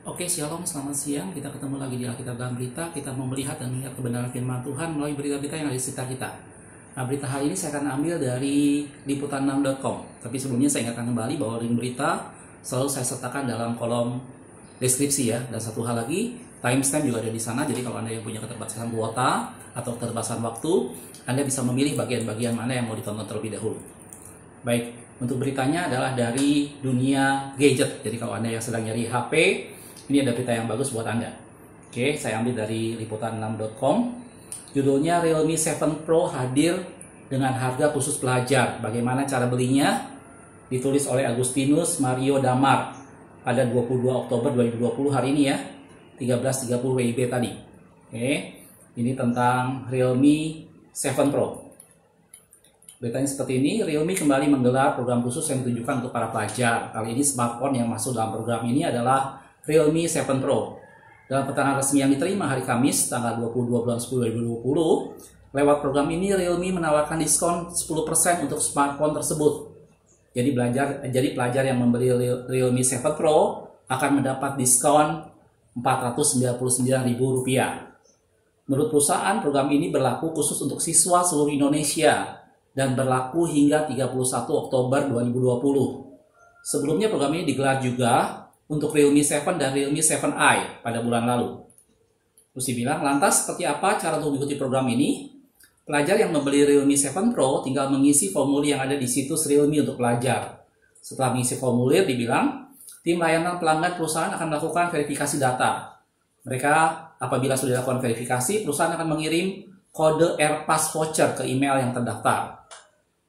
Oke, Shalom, selamat siang. Kita ketemu lagi di Alkitab dalam Berita. Kita mau melihat dan melihat kebenaran firman Tuhan melalui berita-berita yang ada di sekitar kita. Nah, berita hari ini saya akan ambil dari liputan6.com. Tapi sebelumnya saya ingatkan kembali bahwa link berita selalu saya sertakan dalam kolom deskripsi ya. Dan satu hal lagi, timestamp juga ada di sana. Jadi kalau Anda yang punya keterbatasan kuota atau keterbatasan waktu, Anda bisa memilih bagian-bagian mana yang mau ditonton terlebih dahulu. Baik, untuk beritanya adalah dari dunia gadget. Jadi kalau Anda yang sedang nyari HP, ini ada berita yang bagus buat Anda. Oke, saya ambil dari liputan6.com. Judulnya Realme 7 Pro hadir dengan harga khusus pelajar. Bagaimana cara belinya? Ditulis oleh Agustinus Mario Damar pada 22 Oktober 2020 hari ini ya. 13.30 WIB tadi. Oke, ini tentang Realme 7 Pro. Beritanya seperti ini, Realme kembali menggelar program khusus yang ditujukan untuk para pelajar. Kali ini smartphone yang masuk dalam program ini adalah Realme 7 Pro. Dalam keterangan resmi yang diterima hari Kamis, tanggal 22 bulan 10 2020, lewat program ini Realme menawarkan diskon 10% untuk smartphone tersebut. Jadi pelajar yang membeli Realme 7 Pro akan mendapat diskon Rp499.000. Menurut perusahaan, program ini berlaku khusus untuk siswa seluruh Indonesia dan berlaku hingga 31 Oktober 2020. Sebelumnya program ini digelar juga untuk Realme 7 dan Realme 7i pada bulan lalu. Terus dibilang, lantas seperti apa cara untuk mengikuti program ini? Pelajar yang membeli Realme 7 Pro tinggal mengisi formulir yang ada di situs Realme untuk pelajar. Setelah mengisi formulir, dibilang, tim layanan pelanggan perusahaan akan melakukan verifikasi data. Mereka, apabila sudah dilakukan verifikasi, perusahaan akan mengirim kode AirPass voucher ke email yang terdaftar.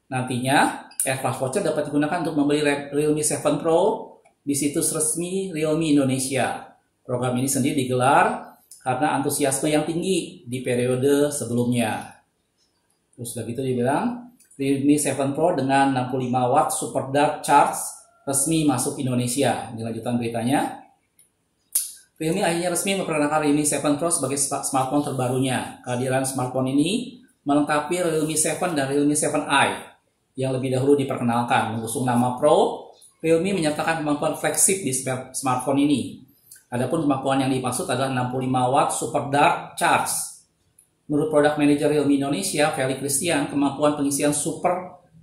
Nantinya, AirPass voucher dapat digunakan untuk membeli Realme 7 Pro di situs resmi Realme Indonesia. Program ini sendiri digelar karena antusiasme yang tinggi di periode sebelumnya. Terus sudah gitu dibilang, Realme 7 Pro dengan 65 watt Super Dark Charge resmi masuk Indonesia. Ini lanjutan beritanya. Realme akhirnya resmi memperkenalkan Realme 7 Pro sebagai smartphone terbarunya. Kehadiran smartphone ini melengkapi Realme 7 dan Realme 7i yang lebih dahulu diperkenalkan. Mengusung nama Pro, Realme menyertakan kemampuan flagship di smartphone ini. Adapun kemampuan yang dimaksud adalah 65 watt Super Dark Charge. Menurut product manager Realme Indonesia, Felix Christian, kemampuan pengisian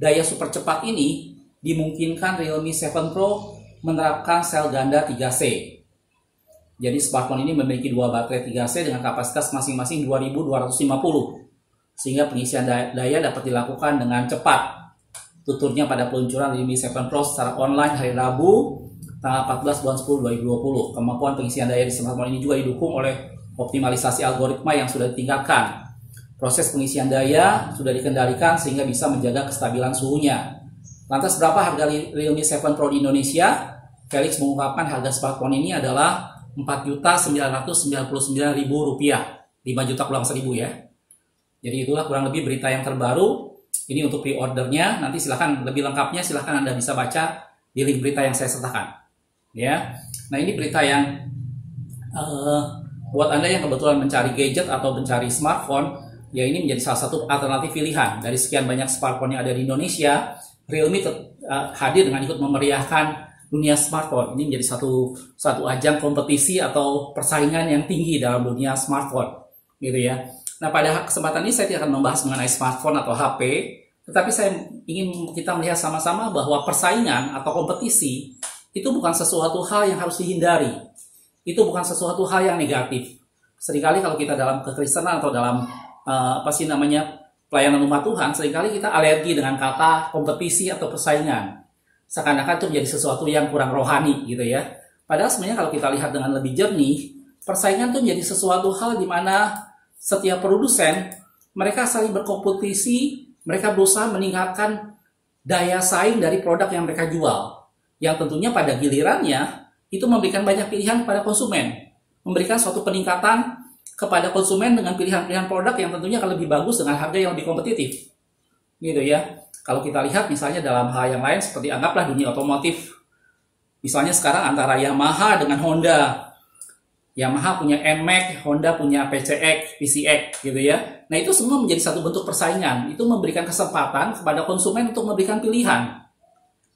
daya super cepat ini dimungkinkan Realme 7 Pro menerapkan sel ganda 3C. Jadi smartphone ini memiliki dua baterai 3C dengan kapasitas masing-masing 2250, sehingga pengisian daya dapat dilakukan dengan cepat. Tuturnya pada peluncuran Realme 7 Pro secara online hari Rabu, tanggal 14 bulan 10 2020. Kemampuan pengisian daya di smartphone ini juga didukung oleh optimalisasi algoritma yang sudah ditingkatkan. Proses pengisian daya sudah dikendalikan sehingga bisa menjaga kestabilan suhunya. Lantas berapa harga Realme 7 Pro di Indonesia? Felix mengungkapkan harga smartphone ini adalah Rp4.999.000, 5 juta kurang 1.000 ya. Jadi itulah kurang lebih berita yang terbaru. Ini untuk pre-ordernya, nanti silahkan lebih lengkapnya silahkan Anda bisa baca di link berita yang saya sertakan. Ya, nah ini berita yang buat Anda yang kebetulan mencari gadget atau mencari smartphone, ya ini menjadi salah satu alternatif pilihan dari sekian banyak smartphone yang ada di Indonesia. Realme hadir dengan ikut memeriahkan dunia smartphone. Ini menjadi satu ajang kompetisi atau persaingan yang tinggi dalam dunia smartphone, gitu ya. Nah, pada kesempatan ini saya tidak akan membahas mengenai smartphone atau HP, tetapi saya ingin kita melihat sama-sama bahwa persaingan atau kompetisi itu bukan sesuatu hal yang harus dihindari. Itu bukan sesuatu hal yang negatif. Seringkali kalau kita dalam kekristenan atau dalam pelayanan umat Tuhan, seringkali kita alergi dengan kata kompetisi atau persaingan. Seakan-akan itu menjadi sesuatu yang kurang rohani gitu ya. Padahal sebenarnya kalau kita lihat dengan lebih jernih, persaingan itu menjadi sesuatu hal di mana setiap produsen, mereka saling berkompetisi, mereka berusaha meningkatkan daya saing dari produk yang mereka jual. Yang tentunya pada gilirannya, itu memberikan banyak pilihan kepada konsumen. Memberikan suatu peningkatan kepada konsumen dengan pilihan-pilihan produk yang tentunya akan lebih bagus dengan harga yang lebih kompetitif. Gitu ya. Kalau kita lihat misalnya dalam hal yang lain, seperti anggaplah dunia otomotif. Misalnya sekarang antara Yamaha dengan Honda. Yamaha punya NMAX, Honda punya PCX gitu ya. Nah itu semua menjadi satu bentuk persaingan. Itu memberikan kesempatan kepada konsumen untuk memberikan pilihan.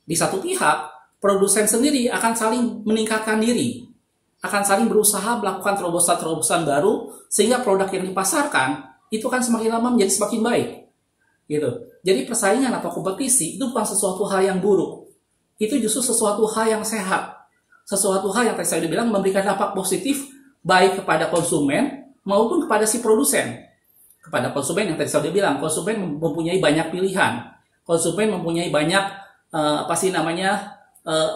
Di satu pihak, produsen sendiri akan saling meningkatkan diri. akan saling berusaha melakukan terobosan-terobosan baru sehingga produk yang dipasarkan itu kan semakin lama menjadi semakin baik. Gitu. Jadi persaingan atau kompetisi itu bukan sesuatu hal yang buruk. Itu justru sesuatu hal yang sehat. Sesuatu hal yang tadi saya bilang memberikan dampak positif baik kepada konsumen maupun kepada si produsen. Kepada konsumen yang tadi saya bilang, konsumen mempunyai banyak pilihan. Konsumen mempunyai banyak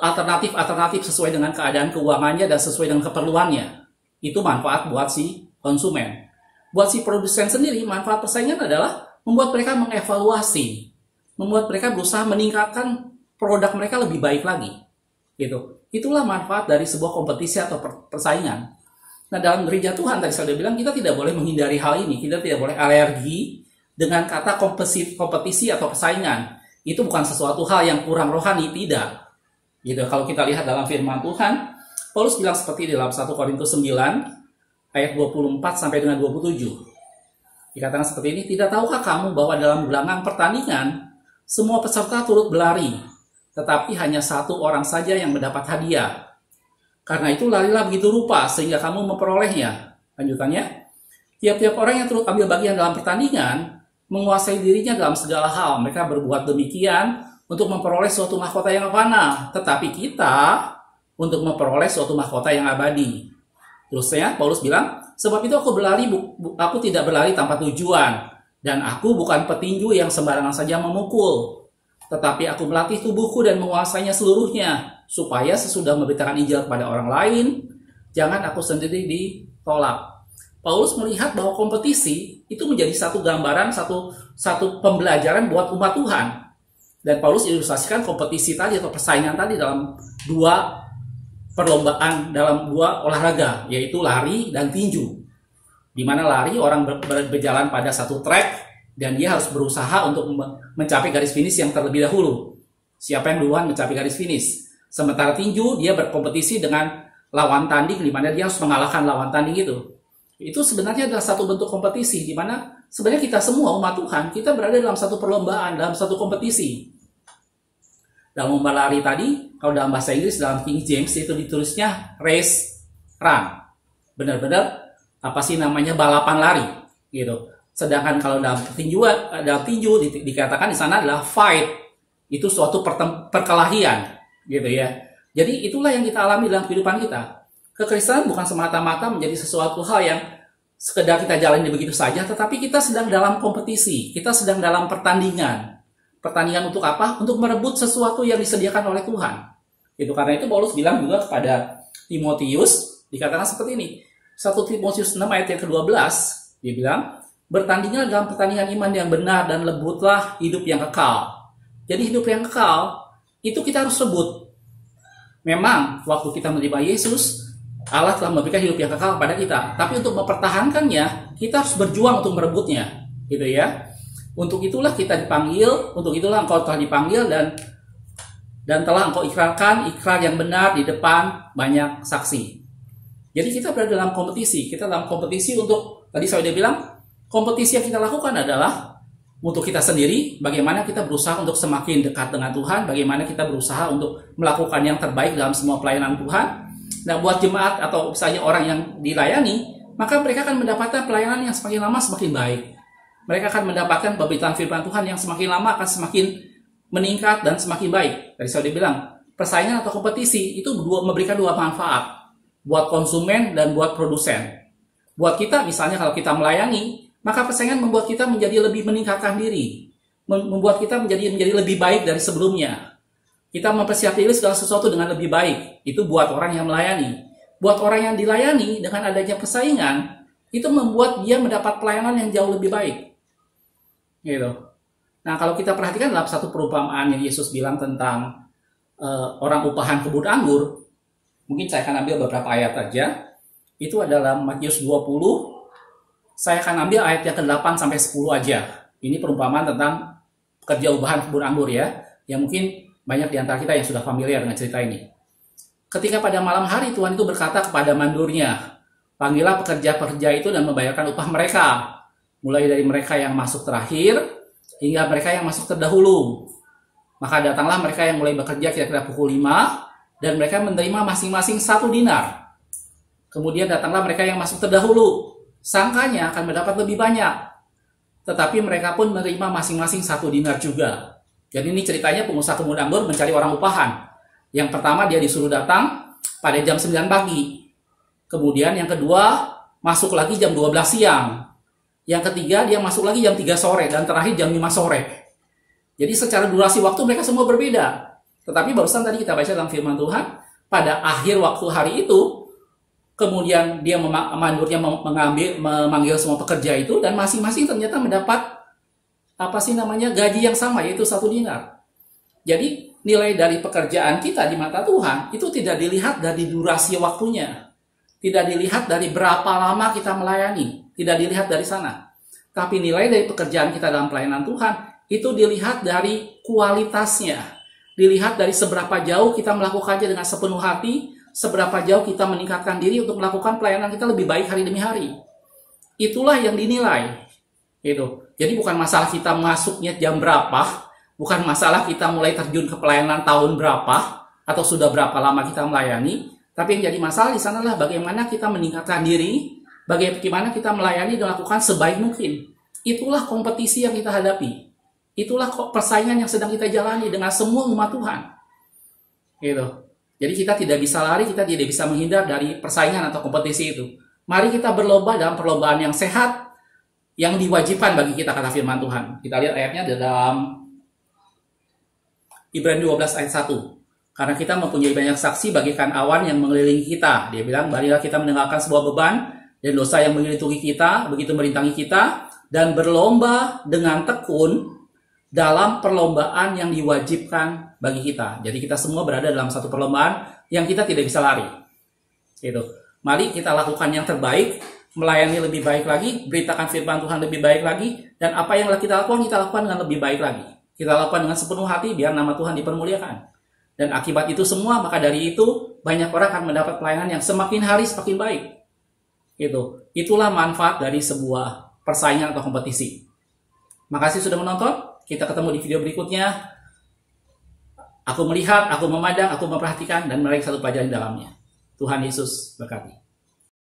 alternatif sesuai dengan keadaan keuangannya dan sesuai dengan keperluannya. Itu manfaat buat si konsumen. Buat si produsen sendiri, manfaat persaingan adalah membuat mereka mengevaluasi, membuat mereka berusaha meningkatkan produk mereka lebih baik lagi. Gitu. Itulah manfaat dari sebuah kompetisi atau persaingan. Nah, dalam gereja Tuhan tadi saya bilang kita tidak boleh menghindari hal ini, kita tidak boleh alergi dengan kata kompetisi atau persaingan. Itu bukan sesuatu hal yang kurang rohani, tidak. Gitu. Kalau kita lihat dalam firman Tuhan, Paulus bilang seperti dalam 1 Korintus 9 ayat 24 sampai dengan 27. Dikatakan seperti ini, tidak tahukah kamu bahwa dalam gelanggang pertandingan semua peserta turut berlari, tetapi hanya satu orang saja yang mendapat hadiah. Karena itu larilah begitu rupa sehingga kamu memperolehnya. Lanjutannya, tiap-tiap orang yang turut ambil bagian dalam pertandingan menguasai dirinya dalam segala hal. Mereka berbuat demikian untuk memperoleh suatu mahkota yang fana, tetapi kita untuk memperoleh suatu mahkota yang abadi. Terusnya Paulus bilang, sebab itu aku berlari, aku tidak berlari tanpa tujuan, dan aku bukan petinju yang sembarangan saja memukul, tetapi aku melatih tubuhku dan menguasainya seluruhnya, supaya sesudah memberitakan Injil kepada orang lain, jangan aku sendiri ditolak. Paulus melihat bahwa kompetisi itu menjadi satu gambaran, satu pembelajaran buat umat Tuhan. Dan Paulus ilustrasikan kompetisi tadi atau persaingan tadi dalam dua perlombaan, dalam dua olahraga, yaitu lari dan tinju. Di mana lari orang berjalan pada satu track dan dia harus berusaha untuk mencapai garis finish yang terlebih dahulu. Siapa yang duluan mencapai garis finish. Sementara tinju dia berkompetisi dengan lawan tanding di mana dia harus mengalahkan lawan tanding itu. Itu sebenarnya adalah satu bentuk kompetisi di mana sebenarnya kita semua umat Tuhan, kita berada dalam satu perlombaan, dalam satu kompetisi. Dalam lomba lari tadi, kalau dalam bahasa Inggris, dalam King James itu ditulisnya race run. Benar-benar balapan lari gitu. Sedangkan kalau dalam tinju dikatakan di sana adalah fight. Itu suatu perkelahian gitu ya. Jadi itulah yang kita alami dalam kehidupan kita. Kekristenan bukan semata-mata menjadi sesuatu hal yang sekedar kita jalani begitu saja, tetapi kita sedang dalam kompetisi, kita sedang dalam pertandingan. Pertandingan untuk apa? Untuk merebut sesuatu yang disediakan oleh Tuhan. Itu karena itu Paulus bilang juga kepada Timotius, dikatakan seperti ini. 1 Timotius 6 ayat yang ke-12, dia bilang, bertandinglah dalam pertandingan iman yang benar dan lebutlah hidup yang kekal. Jadi hidup yang kekal, itu kita harus rebut. Memang, waktu kita menerima Yesus, Allah telah memberikan hidup yang kekal kepada kita. Tapi untuk mempertahankannya, kita harus berjuang untuk merebutnya. Gitu ya. Untuk itulah kita dipanggil, untuk itulah engkau telah dipanggil dan telah engkau ikrarkan ikrar yang benar di depan banyak saksi. Jadi kita berada dalam kompetisi. Kita dalam kompetisi untuk, tadi saya sudah bilang, kompetisi yang kita lakukan adalah untuk kita sendiri, bagaimana kita berusaha untuk semakin dekat dengan Tuhan, bagaimana kita berusaha untuk melakukan yang terbaik dalam semua pelayanan Tuhan. Nah, buat jemaat atau misalnya orang yang dilayani, maka mereka akan mendapatkan pelayanan yang semakin lama semakin baik. Mereka akan mendapatkan pemberitaan firman Tuhan yang semakin lama akan semakin meningkat dan semakin baik. Tadi saya sudah bilang, persaingan atau kompetisi itu memberikan dua manfaat. Buat konsumen dan buat produsen. Buat kita misalnya kalau kita melayani, maka persaingan membuat kita menjadi lebih meningkatkan diri. Membuat kita menjadi lebih baik dari sebelumnya. Kita mempersiapkan diri segala sesuatu dengan lebih baik. Itu buat orang yang melayani. Buat orang yang dilayani dengan adanya persaingan, itu membuat dia mendapat pelayanan yang jauh lebih baik. Gitu. Nah, kalau kita perhatikan dalam satu perumpamaan yang Yesus bilang tentang orang upahan kebun anggur, mungkin saya akan ambil beberapa ayat saja. Itu adalah Matius 20. Saya akan ambil ayat yang ke-8 sampai 10 aja. Ini perumpamaan tentang pekerja upahan kebun anggur ya, yang mungkin banyak di antara kita yang sudah familiar dengan cerita ini. Ketika pada malam hari Tuhan itu berkata kepada mandurnya, panggillah pekerja-pekerja itu dan membayarkan upah mereka, mulai dari mereka yang masuk terakhir hingga mereka yang masuk terdahulu. Maka datanglah mereka yang mulai bekerja kira-kira pukul 5 dan mereka menerima masing-masing 1 dinar. Kemudian datanglah mereka yang masuk terdahulu. Sangkanya akan mendapat lebih banyak. Tetapi mereka pun menerima masing-masing 1 dinar juga. Jadi ini ceritanya pengusaha kebun anggur mencari orang upahan. Yang pertama dia disuruh datang pada jam 9 pagi. Kemudian yang kedua masuk lagi jam 12 siang. Yang ketiga dia masuk lagi jam 3 sore. Dan terakhir jam 5 sore. Jadi secara durasi waktu mereka semua berbeda. Tetapi barusan tadi kita baca dalam firman Tuhan, pada akhir waktu hari itu, kemudian dia mandornya memanggil semua pekerja itu, dan masing-masing ternyata mendapat gaji yang sama, yaitu 1 dinar. Jadi nilai dari pekerjaan kita di mata Tuhan itu tidak dilihat dari durasi waktunya, tidak dilihat dari berapa lama kita melayani, tidak dilihat dari sana. Tapi nilai dari pekerjaan kita dalam pelayanan Tuhan itu dilihat dari kualitasnya. Dilihat dari seberapa jauh kita melakukannya dengan sepenuh hati, seberapa jauh kita meningkatkan diri untuk melakukan pelayanan kita lebih baik hari demi hari. Itulah yang dinilai. Gitu. Jadi bukan masalah kita masuknya jam berapa, bukan masalah kita mulai terjun ke pelayanan tahun berapa, atau sudah berapa lama kita melayani, tapi yang jadi masalah di sana adalah bagaimana kita meningkatkan diri, bagaimana kita melayani dan melakukan sebaik mungkin. Itulah kompetisi yang kita hadapi. Itulah persaingan yang sedang kita jalani dengan semua umat Tuhan. Gitu. Jadi kita tidak bisa lari, kita tidak bisa menghindar dari persaingan atau kompetisi itu. Mari kita berlomba dalam perlombaan yang sehat, yang diwajibkan bagi kita, kata firman Tuhan. Kita lihat ayatnya dalam Ibrani 12 ayat 1. Karena kita mempunyai banyak saksi bagaikan awan yang mengelilingi kita. Dia bilang, marilah kita meninggalkan sebuah beban dan dosa yang mengelilingi kita, begitu merintangi kita, dan berlomba dengan tekun dalam perlombaan yang diwajibkan bagi kita. Jadi kita semua berada dalam satu perlombaan yang kita tidak bisa lari. Gitu. Mari kita lakukan yang terbaik, melayani lebih baik lagi, beritakan firman Tuhan lebih baik lagi, dan apa yang kita lakukan dengan lebih baik lagi. Kita lakukan dengan sepenuh hati biar nama Tuhan dipermuliakan. Dan akibat itu semua, maka dari itu banyak orang akan mendapat pelayanan yang semakin hari semakin baik. Gitu. Itulah manfaat dari sebuah persaingan atau kompetisi. Makasih sudah menonton. Kita ketemu di video berikutnya. Aku melihat, aku memandang, aku memperhatikan, dan meraih satu pelajaran dalamnya. Tuhan Yesus berkati.